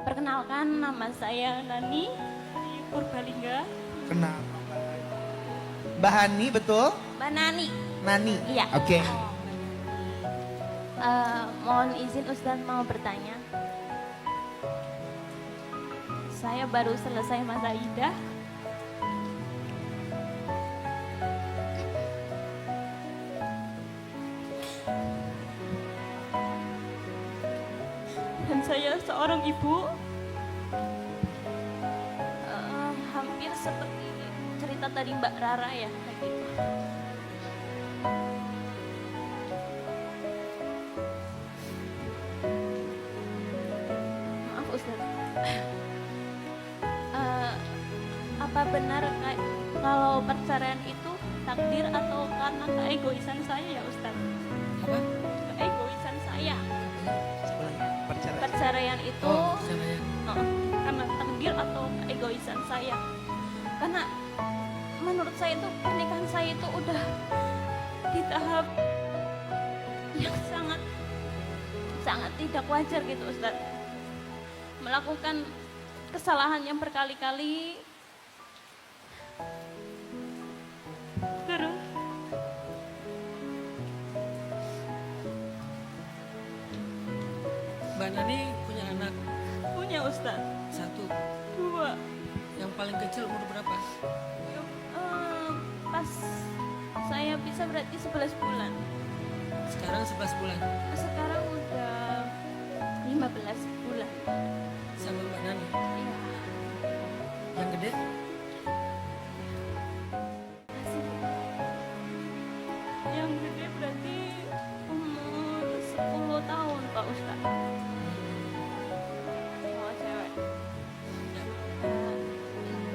Perkenalkan, nama saya Nani dari Purbalingga. Kenapa? Mbak Hani betul? Mbak Nani. Nani. Iya. Oke. Mohon izin Ustaz mau bertanya. Saya baru selesai masa idah. Dan saya seorang ibu. Hampir seperti cerita tadi Mbak Rara ya, kayak gitu. Maaf Ustaz. Apa benar kalau perceraian itu takdir atau karena keegoisan saya ya Ustaz? Apa? Keegoisan saya. Perceraian. Perceraian itu Oh, perceraian. karena takdir atau keegoisan saya. Karena menurut saya itu pernikahan saya itu udah di tahap yang sangat tidak wajar gitu Ustaz. Melakukan kesalahan yang berkali-kali. Terus Mbak Nani punya anak punya Ustaz 1. 2. Yang paling kecil umur berapa? Pas saya bisa berarti 11 bulan. Sekarang 11 bulan. Sekarang udah 15 bulan. Sama Mbak Nani. Iya. Yang gede? Masih. Yang gede berarti umur 10 tahun Pak Ustaz. Oh cewek. Ya.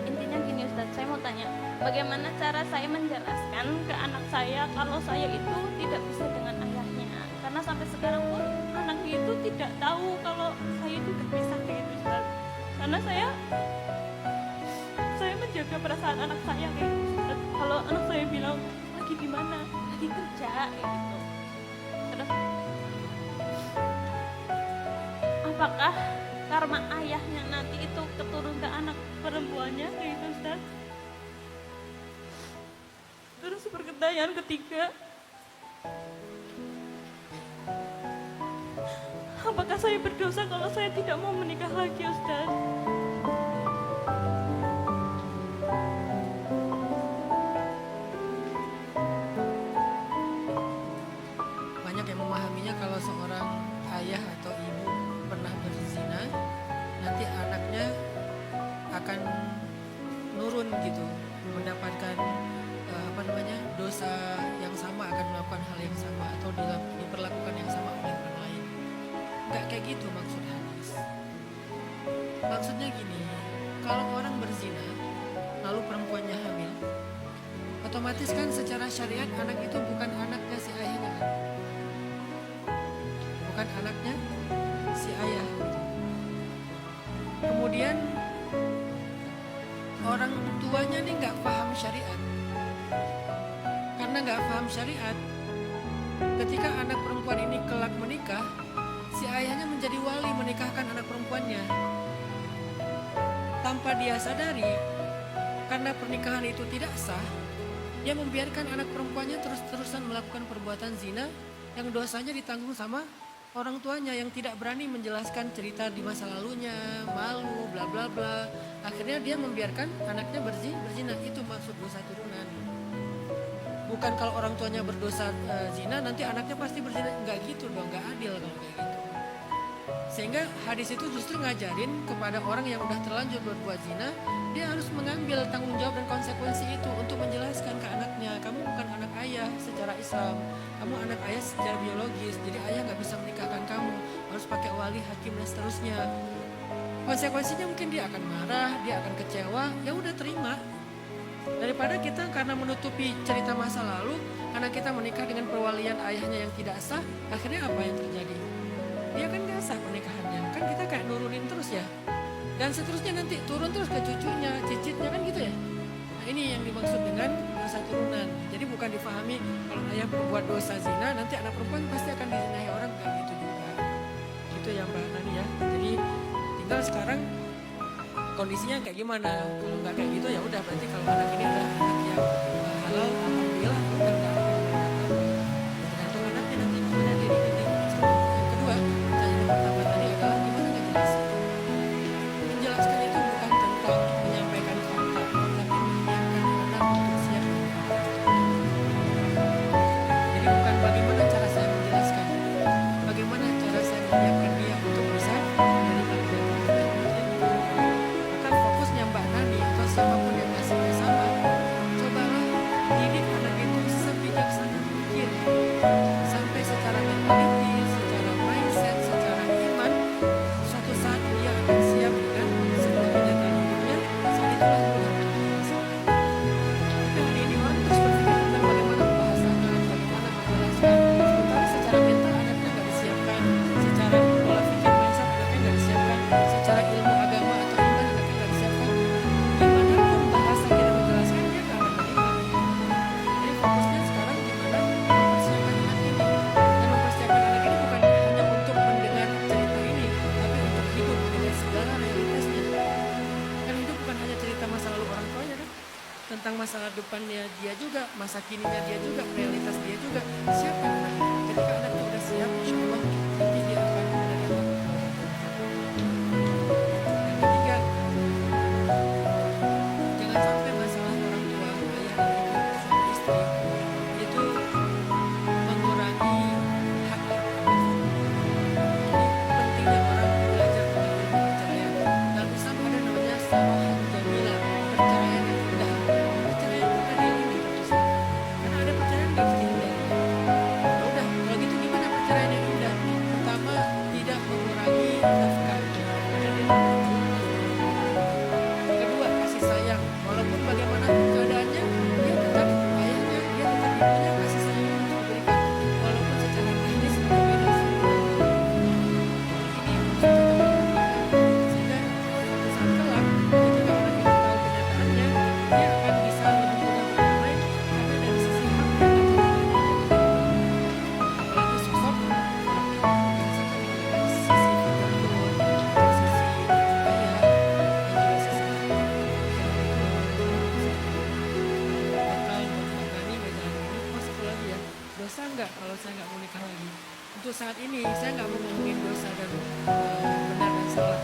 Intinya gini Ustaz, saya mau tanya, bagaimana cara saya menjelaskan ke anak saya kalau saya itu tidak bisa dengan ayahnya? Karena sampai sekarang pun anaknya itu tidak tahu kalau saya itu berpisah kayak gitu Ustaz. Karena saya menjaga perasaan anak saya kayak gitu Ustaz. Kalau anak saya bilang lagi di mana, lagi kerja kayak gitu. Terus apakah karma ayahnya nanti itu keturun ke anak perempuannya kayak gitu Ustaz? Terus pertanyaan ketiga, apakah saya berdosa kalau saya tidak mau menikah lagi Ustaz? Banyak yang memahaminya kalau seorang ayah atau ibu pernah berzina, nanti anaknya akan nurun gitu, mendapatkan dosa yang sama, akan melakukan hal yang sama atau diperlakukan yang sama oleh orang lain. Nggak kayak gitu maksud hadis. Maksudnya gini, kalau orang berzina lalu perempuannya hamil, otomatis kan secara syariat anak itu bukan anaknya si ayahnya kan? Bukan anaknya si ayah gitu. Kemudian orang tuanya nih nggak paham syariat. Karena nggak paham syariat, ketika anak perempuan ini kelak menikah, si ayahnya menjadi wali menikahkan anak perempuannya. Tanpa dia sadari, karena pernikahan itu tidak sah, dia membiarkan anak perempuannya terus-terusan melakukan perbuatan zina yang dosanya ditanggung sama orang tuanya yang tidak berani menjelaskan cerita di masa lalunya, malu, bla bla bla. Akhirnya dia membiarkan anaknya berzina. Itu maksud dosa turunan. Bukan kalau orang tuanya berdosa zina nanti anaknya pasti berzina. Enggak gitu dong, enggak adil kalau kayak gitu. Sehingga hadis itu justru ngajarin kepada orang yang udah terlanjur berbuat zina, dia harus mengambil tanggung jawab dan konsekuensi itu untuk menjelaskan ke anaknya, kamu bukan anak ayah secara Islam, kamu anak ayah secara biologis, jadi ayah nggak bisa menikahkan kamu, harus pakai wali, hakim dan seterusnya. Konsekuensinya mungkin dia akan marah, dia akan kecewa, ya udah terima. Daripada kita karena menutupi cerita masa lalu, karena kita menikah dengan perwalian ayahnya yang tidak sah, akhirnya apa yang terjadi? Dia kan gak sah pernikahannya, kan kita kayak nurunin terus ya. Dan seterusnya nanti turun terus ke cucunya, cicitnya kan gitu ya. Nah ini yang dimaksud dengan dosa turunan. Jadi bukan difahami kalau ayah berbuat dosa zina, nanti anak perempuan pasti akan dizinahi orang, kayak gitu juga. Itu ya Mbak Nani ya. Jadi Tinggal sekarang kondisinya kayak gimana. Kalau nggak kayak gitu ya udah, berarti kalau anak ini adalah anak yang halal, alhamdulillah, udah nggak akan ada apa-apa. Tergantung anaknya nanti gimana dia dididik. Yang kedua, pertanyaan yang pertama tadi adalah gimana ngejelasin. Menjelaskan itu bukan tentang menyampaikan fakta, tapi menyiapkan anak untuk siap. Jadi bukan bagaimana cara saya menjelaskan, bagaimana cara saya menyiapkan dia untuk bisa menerima kenyataan. Maka fokusnya Mbak Nani atau siapapun yang nasibnya sama, cobalah didik anak itu sebijaksana mungkin, sampai secara mentalitas, secara mindset, secara iman, suatu saat dia akan siap dengan sebuah kenyataan hidupnya. Saat itulah Tuhan akan menjelaskan. Tapi hari ini orang terus berpikir tentang bagaimana membahasakan, bagaimana menjelaskan. Sementara secara mental anaknya nggak disiapkan, secara pola pikir mindset anaknya nggak disiapkan, secara ilmu agama atau iman anaknya nggak disiapkan. Gimana pun bahasa kita menjelaskan dia nggak akan terima. Jadi fokusnya sekarang gimana mempersiapkan anak ini. Dan mempersiapkan anak ini bukan hanya untuk mendengar cerita ini, tapi untuk hidup dengan segala realitasnya. Kan hidup bukan hanya cerita masa lalu orang tuanya kan, tentang masa depannya dia juga, masa kininya dia juga, realitas dia juga. Siapkan anak itu. Ketika anaknya udah siap, insya Allah nanti dia akan menerima. Yang ketiga, jangan sampai masalah orang tua, ayah dan ibu, suami istri itu mengurangi hak yang ada. Ini pentingnya orang belajar tentang ilmu perceraian. Dalam Islam ada namanya sarahan jamilah, perceraian yang indah. Perceraian itu ada yang indah dalam Islam. Karena ada perceraian nggak mesti indah. Ya udah, kalau gitu gimana perceraian yang indah? Pertama, tidak mengurangi nafkah. Ada di dalam. Kedua, kasih sayang. Walaupun bagaimanapun keadaannya, dia tetap ayahnya, dia tetap ibunya, kasih sayang yang harus diberikan. Walaupun secara teknis berbeda sama orang tua. Ini yang harus kita perhatikan. Sehingga suatu saat kelak, ketika anak itu tahu kenyataannya, dia akan bisa lebih mudah berdamai karena dari sisi hak dan keturunannya dia diterima. Apalagi sosok orang tua yang sekarang dengan sisi fitrah, sisi ayah, dan juga sisi bakal menjalani ini. Oh, satu lagi ya, dosa nggak kalau saya nggak mau nikah lagi? Untuk saat ini saya nggak mau ngomongin dosa dan benar dan salah.